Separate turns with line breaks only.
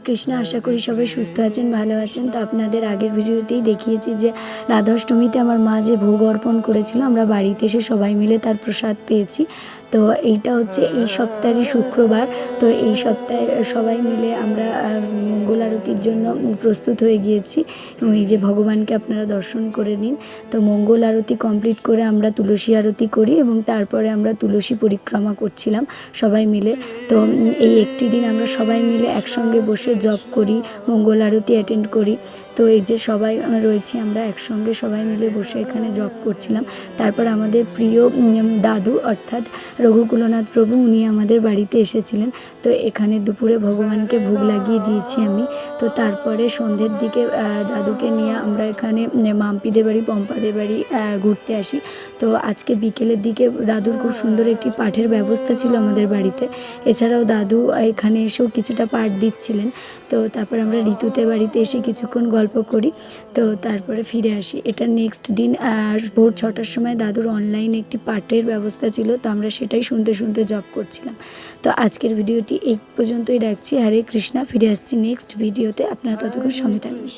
কৃষ্ণ, আশা করি সবাই সুস্থ আছেন, ভালো আছেন। তো আপনাদের আগের ভিডিওতেই দেখিয়েছি যে রাধাষ্টমীতে আমার মা যে ভোগ অর্পণ করেছিল, আমরা বাড়িতে এসে সবাই মিলে তার প্রসাদ পেয়েছি। তো এইটা হচ্ছে এই সপ্তাহেরই শুক্রবার। তো এই সপ্তাহে সবাই মিলে আমরা মঙ্গল আরতির জন্য প্রস্তুত হয়ে গিয়েছি এবং এই যে ভগবানকে আপনারা দর্শন করে নিন। তো মঙ্গল আরতি কমপ্লিট করে আমরা তুলসী আরতি করি এবং তারপরে আমরা তুলসী পরিক্রমা করছিলাম সবাই মিলে। তো এই একটি দিন আমরা সবাই মিলে একসঙ্গে বসে জপ করি, মঙ্গল আরতি অ্যাটেন্ড করি। তো এই যে সবাই রয়েছি আমরা একসঙ্গে সবাই মিলে বসে এখানে জপ করছিলাম। তারপর আমাদের প্রিয় দাদু অর্থাৎ রঘুকুলনাথ প্রভু উনি আমাদের বাড়িতে এসেছিলেন। তো এখানে দুপুরে ভগবানকে ভোগ লাগিয়ে দিয়েছি আমি। তো তারপরে সন্ধ্যের দিকে দাদুকে নিয়ে আমরা এখানে মাম্পিদের বাড়ি, পম্পাদের বাড়ি ঘুরতে আসি। তো আজকে বিকেলের দিকে দাদুর খুব সুন্দর একটি পাঠের ব্যবস্থা ছিল আমাদের বাড়িতে। এছাড়াও দাদু এখানে এসেও কিছুটা পাঠ দিচ্ছিলেন। তো তারপর আমরা ঋতুতে বাড়িতে এসে কিছুক্ষণ গল্প করি, তো তারপরে ফিরে আসি। এটা নেক্সট দিন ভোর 6টার সময় দাদুর অনলাইনে একটি পাঠের ব্যবস্থা ছিল, তো আমরা সেটাই শুনতে শুনতে জব করছিলাম। তো আজকের ভিডিওটি এই পর্যন্তই রাখছি। হরে কৃষ্ণা, ফিরে আসছি নেক্সট ভিডিওতে, আপনারা ততক্ষণ সঙ্গে থাকবেন।